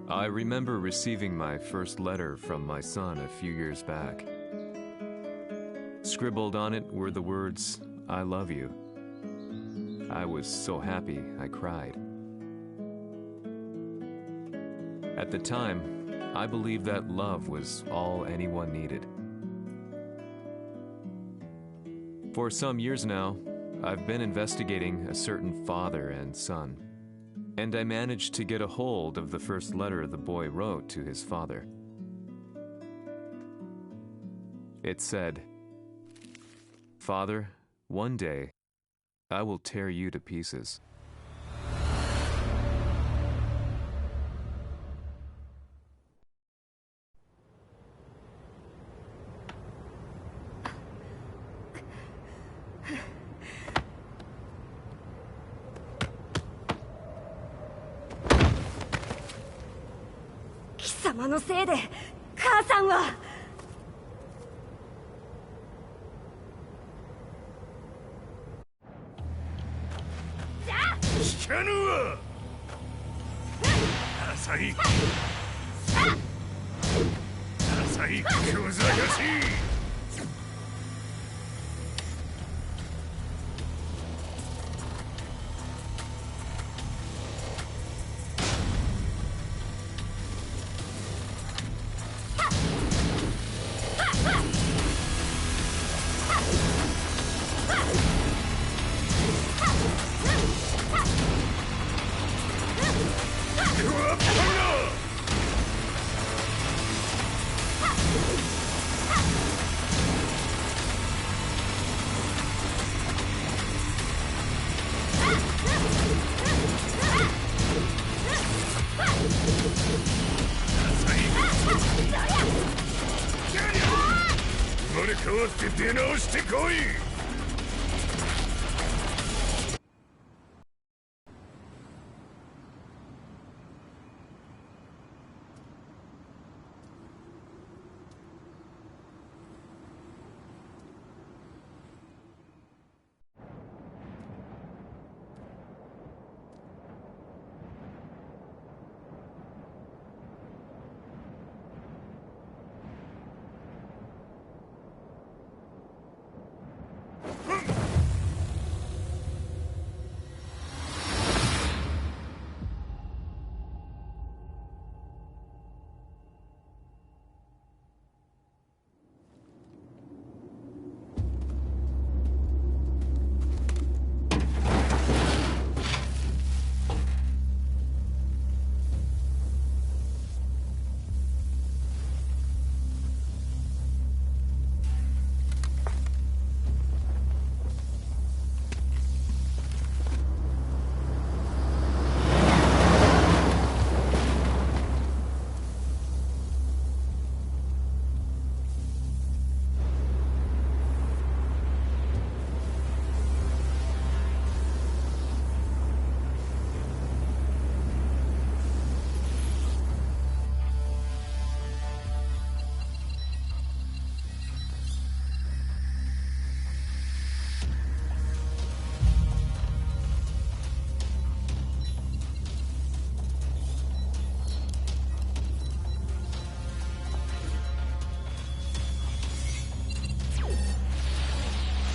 I remember receiving my first letter from my son a few years back. Scribbled on it were the words, "I love you." I was so happy I cried. At the time, I believed that love was all anyone needed. For some years now, I've been investigating a certain father and son, and I managed to get a hold of the first letter the boy wrote to his father. It said, "Father, one day, I will tear you to pieces." "様のせいで母さんは..." 聞かぬわ。浅い小ざかし。生まれ変わって出直してこい。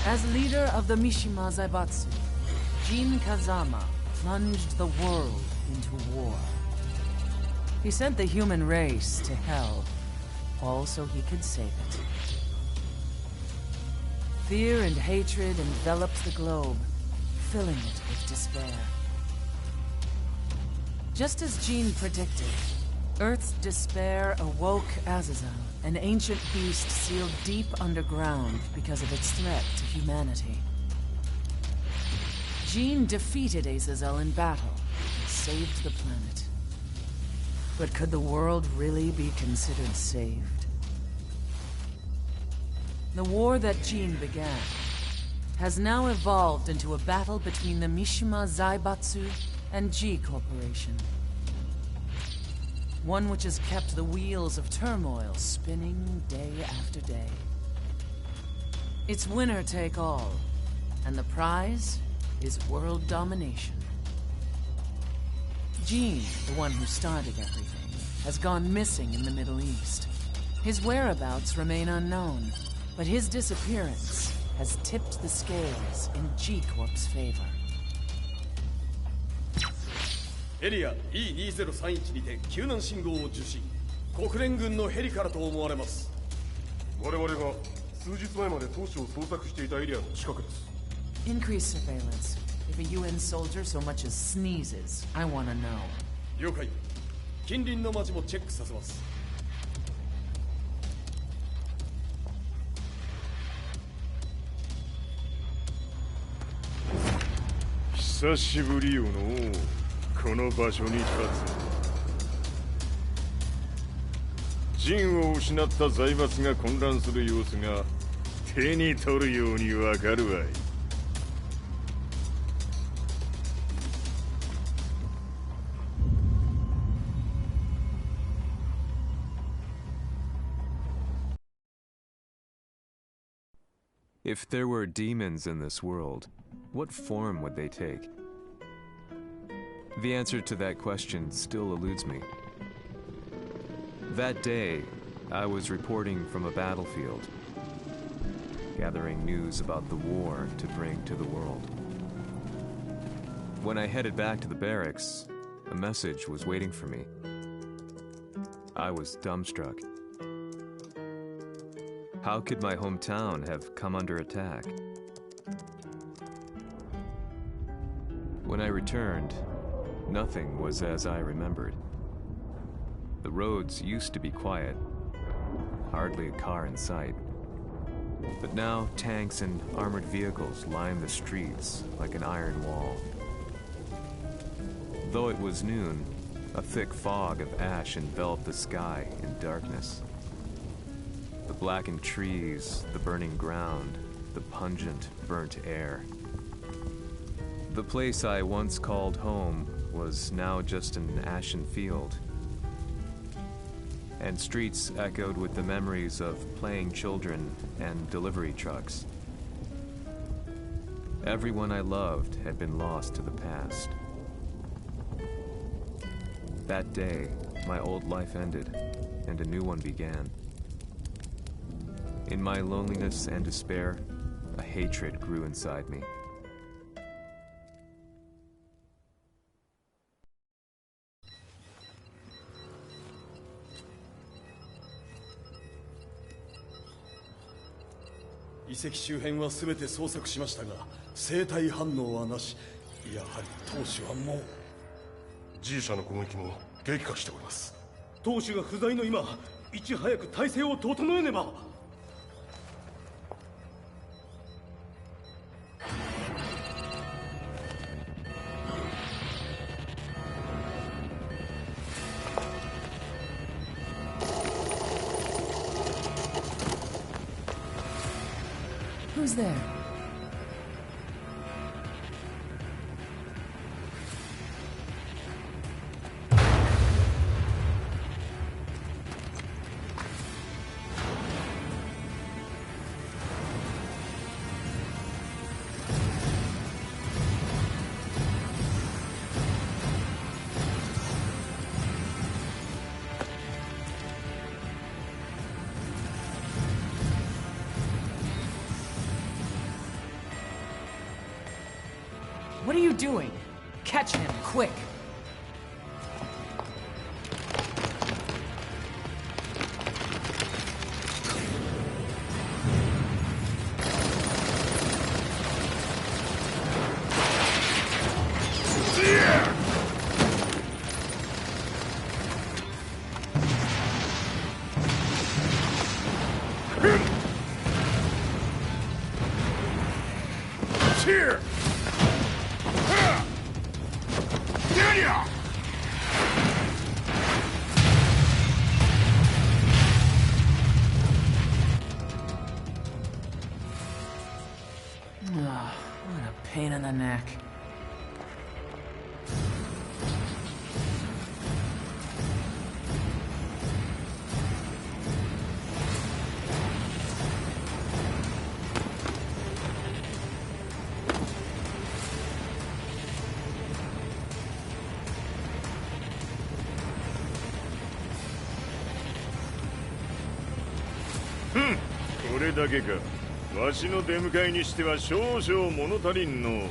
As leader of the Mishima Zaibatsu, Jin Kazama plunged the world into war. He sent the human race to hell, all so he could save it. Fear and hatred enveloped the globe, filling it with despair. Just as Jin predicted, Earth's despair awoke Azazel, an ancient beast sealed deep underground because of its threat to humanity. Jin defeated Azazel in battle and saved the planet. But could the world really be considered saved? The war that Jin began has now evolved into a battle between the Mishima Zaibatsu and G Corporation. One which has kept the wheels of turmoil spinning day after day. It's winner take all, and the prize is world domination. Jin, the one who started everything, has gone missing in the Middle East. His whereabouts remain unknown, but his disappearance has tipped the scales in G-Corp's favor. エリア E2031 にて救難信号を受信。国連軍のヘリからと思われます。我々が数日前まで当初を捜索していたエリアの近くです。Increase surveillance. If a UN soldier so much as sneezes, I want to know. 了解。近隣の町もチェックさせます。久しぶりよのこの場所に立つ。陣を失った財閥が混乱する様子が手に取るようにわかるわい。If there were demons in this world, what form would they take? The answer to that question still eludes me. That day, I was reporting from a battlefield, gathering news about the war to bring to the world. When I headed back to the barracks, a message was waiting for me. I was dumbstruck. How could my hometown have come under attack? When I returned, nothing was as I remembered. The roads used to be quiet, hardly a car in sight. But now tanks and armored vehicles line the streets like an iron wall. Though it was noon, a thick fog of ash enveloped the sky in darkness. The blackened trees, the burning ground, the pungent, burnt air. The place I once called home was now just an ashen field, and streets echoed with the memories of playing children and delivery trucks. Everyone I loved had been lost to the past. That day, my old life ended, and a new one began. In my loneliness and despair, a hatred grew inside me.遺跡周辺は全て捜索しましたが、生体反応はなし。やはり当主はもう。G 社の攻撃も激化しております。当主が不在の今、いち早く体制を整えねば。Who's there? What are you doing? Catch him, quick! Here! What a pain in the neck. これだけか。わしの出迎えにしては少々物足りんの。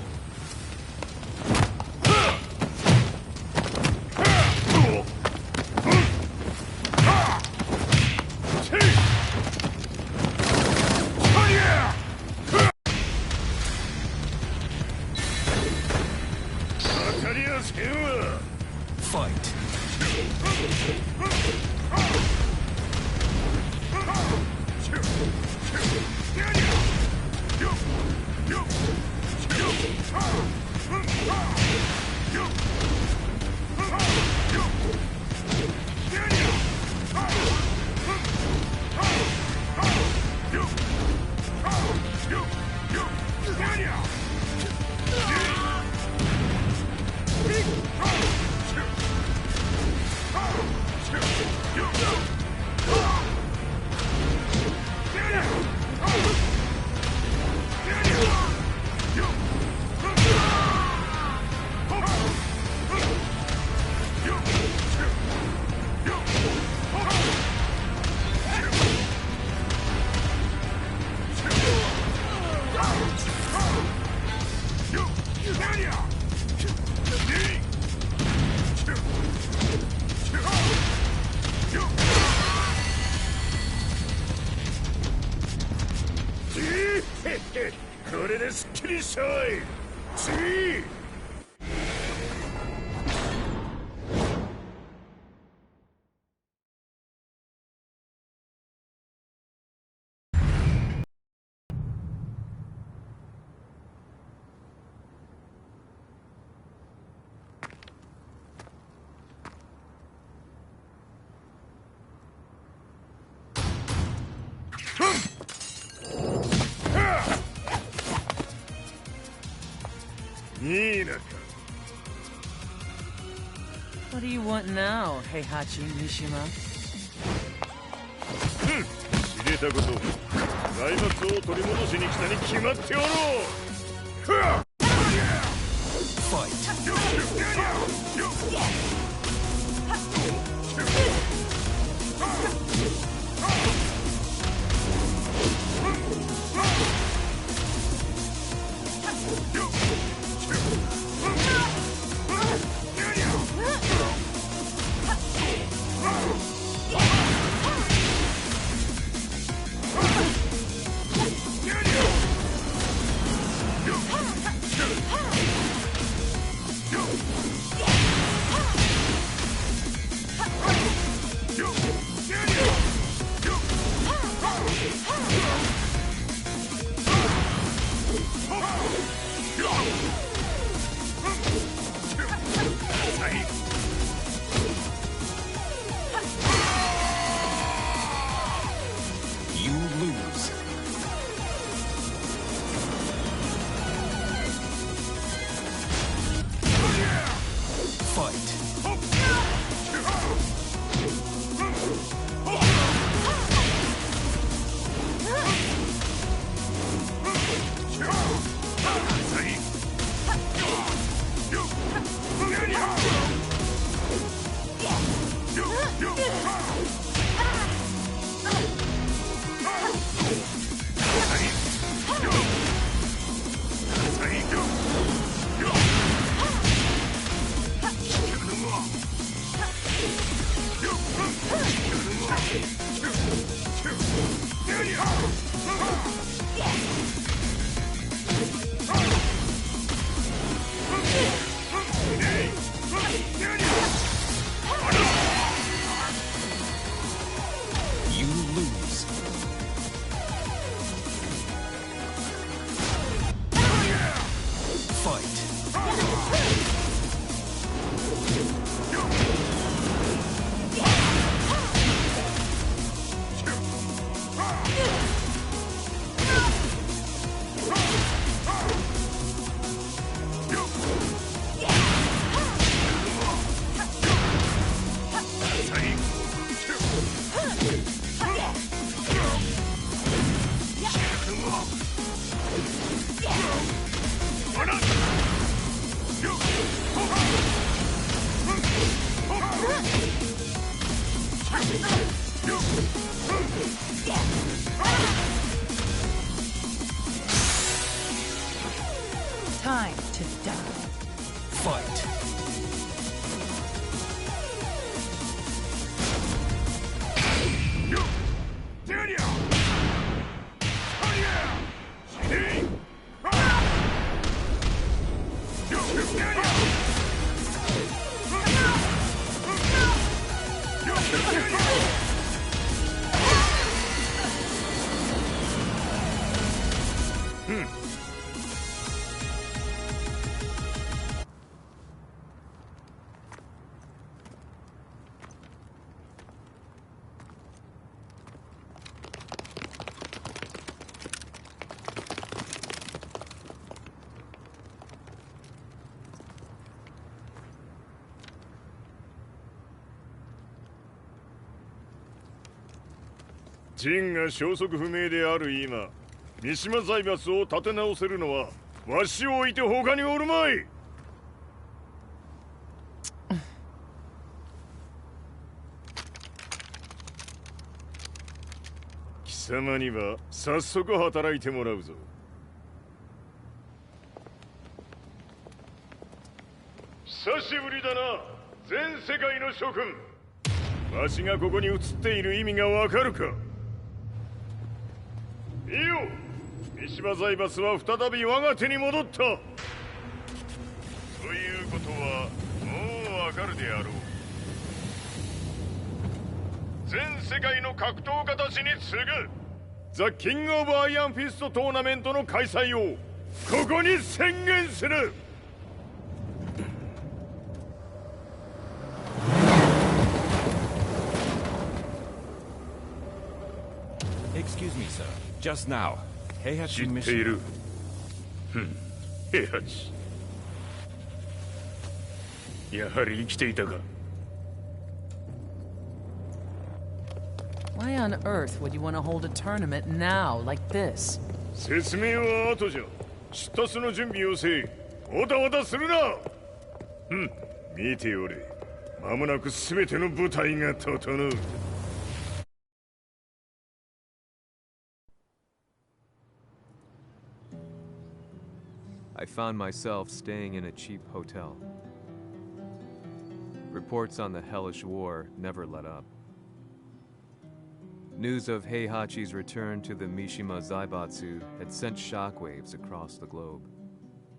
これですっきりしたわい。次。What do you want now, Heihachi Mishima? 知れたこと。財閥を取り戻しに来たに決まっておろう。ジンが消息不明である今、三島財閥を立て直せるのはわしを置いて他におるまい。貴様には早速働いてもらうぞ。久しぶりだな、全世界の諸君。わしがここに映っている意味がわかるか。いいよ、三島財閥は再び我が手に戻った。ということはもうわかるであろう。全世界の格闘家たちに次ぐザ・キング・オブ・アイアンフィストトーナメントの開催をここに宣言する。Excuse me, sir. Just now, Heihachi 知っている。平八。やはり生きていたか。Why on earth would you want to hold a tournament now, like this? 説明は後じゃ。出立の準備をせい。おたおたするな。見ておれ。間もなく全ての部隊が整う。I found myself staying in a cheap hotel. Reports on the hellish war never let up. News of Heihachi's return to the Mishima Zaibatsu had sent shockwaves across the globe,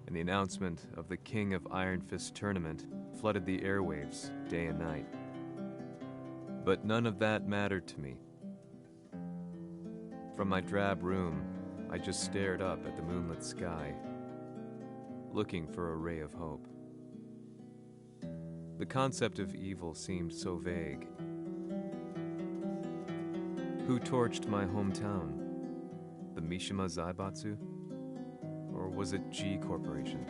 and the announcement of the King of Iron Fist tournament flooded the airwaves day and night. But none of that mattered to me. From my drab room, I just stared up at the moonlit sky, looking for a ray of hope. The concept of evil seemed so vague. Who torched my hometown? The Mishima Zaibatsu? Or was it G Corporation?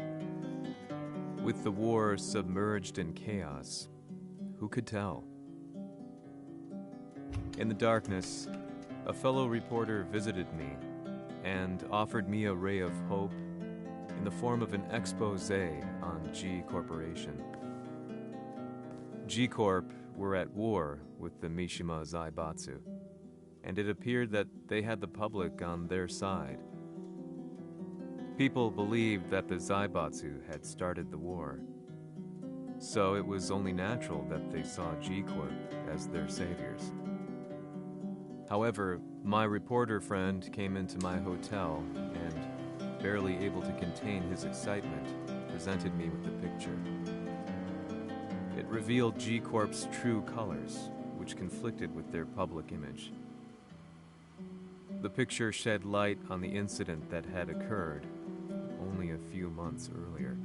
With the war submerged in chaos, who could tell? In the darkness, a fellow reporter visited me and offered me a ray of hope in the form of an expose on G Corporation. G Corp were at war with the Mishima Zaibatsu, and it appeared that they had the public on their side. People believed that the Zaibatsu had started the war, so it was only natural that they saw G Corp as their saviors. However, my reporter friend came into my hotel and, barely able to contain his excitement, presented me with the picture. It revealed G Corp's true colors, which conflicted with their public image. The picture shed light on the incident that had occurred only a few months earlier.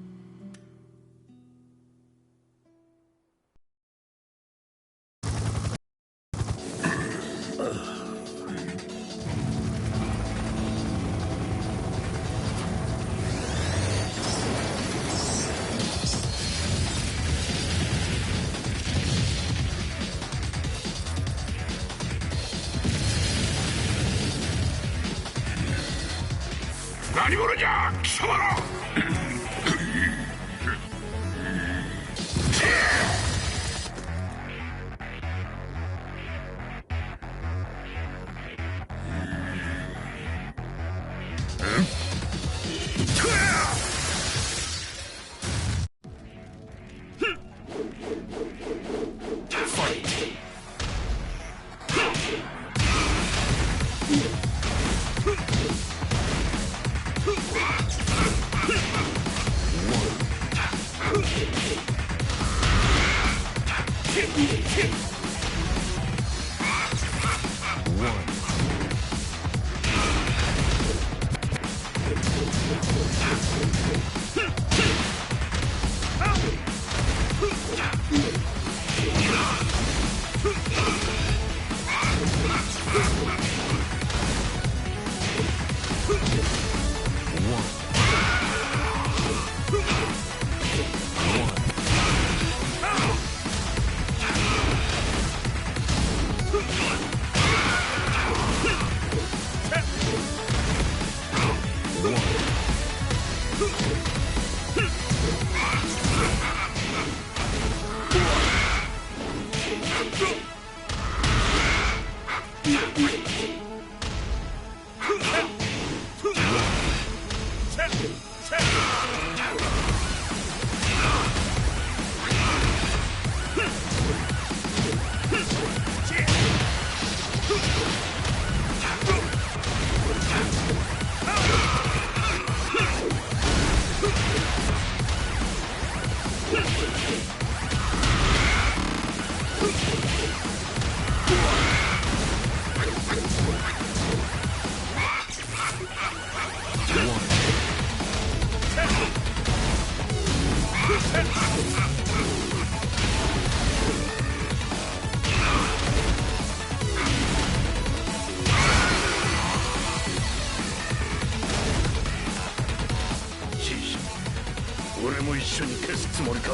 俺も一緒に消すつもりか。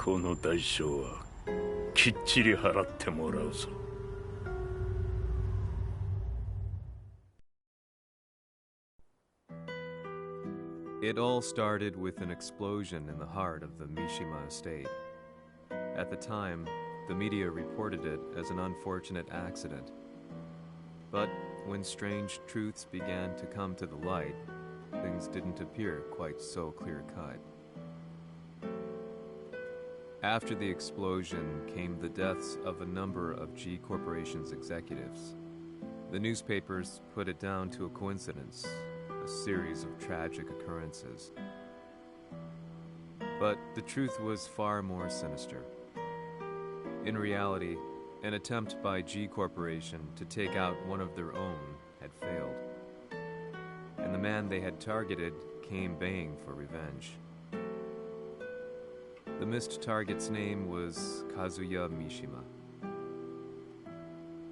この代償はきっちり払ってもらうぞ。It all started with an explosion in the heart of the Mishima estate. At the time, the media reported it as an unfortunate accident. But when strange truths began to come to the light, things didn't appear quite so clear-cut. After the explosion came the deaths of a number of G Corporation's executives. The newspapers put it down to a coincidence, a series of tragic occurrences. But the truth was far more sinister. In reality, an attempt by G Corporation to take out one of their own had failed. And the man they had targeted came baying for revenge. The missed target's name was Kazuya Mishima.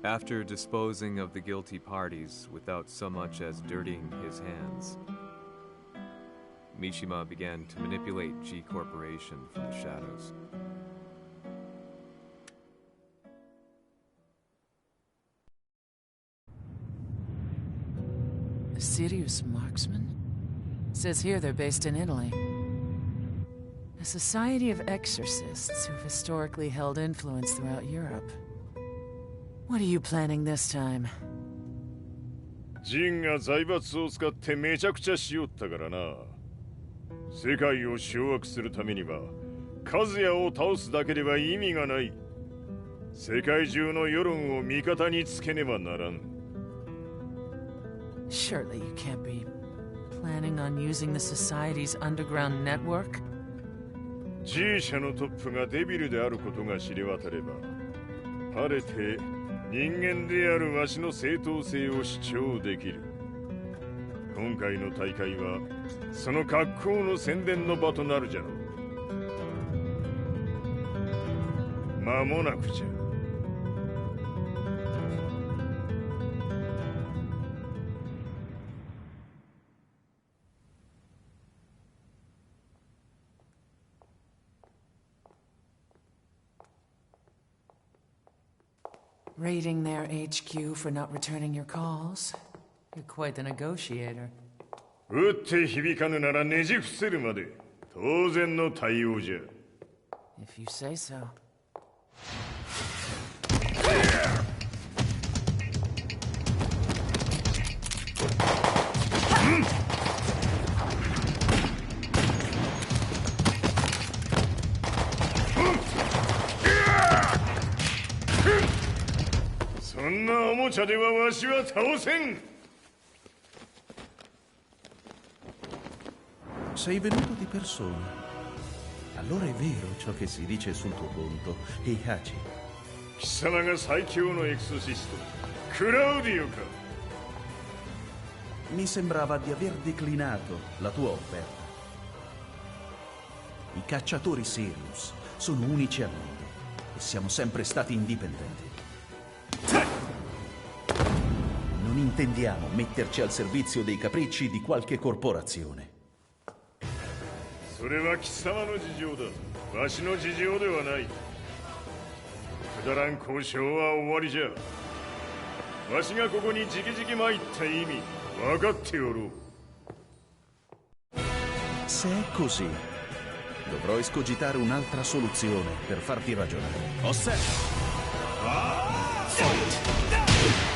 After disposing of the guilty parties without so much as dirtying his hands, Mishima began to manipulate G Corporation from the shadows. A serious marksman? Says here they're based in Italy. A society of exorcists who've historically held influence throughout Europe. What are you planning this time? ジンが財閥を使ってめちゃくちゃしよったからな。世界を掌握するためには数ヤを倒すだけでは意味がない。世界中の世論を味方につけねばならん。Surely you can't be planning on using the society's underground network? G 社のトップがデビルであることが知れ渡れば、晴れて人間であるわしの正当性を主張できる。今回の大会はその格好の宣伝の場となるじゃろう。間もなくじゃ。Raiding their HQ for not returning your calls? You're quite the negotiator. 打って響かぬならねじ伏せるまで当然の対応じゃ。If you say so. そんなおもちゃではわしは倒せん。Sei venuto di persona. Allora è vero ciò che si dice sul tuo conto, Heihachi. 貴様が最強のエクソシスト、クラウディオか。Mi sembrava di aver declinato la tua offerta. I cacciatori Sirius sono unici al mondo e siamo sempre stati indipendenti. Non intendiamo metterci al servizio dei capricci di qualche corporazione. それは貴様の事情だ。わしの事情ではない。くだらん交渉は終わりじゃ。わしがここに直々参った意味分かっておろう。Se è così, dovrò escogitare un'altra soluzione per farti ragionare. Osserva! Fight!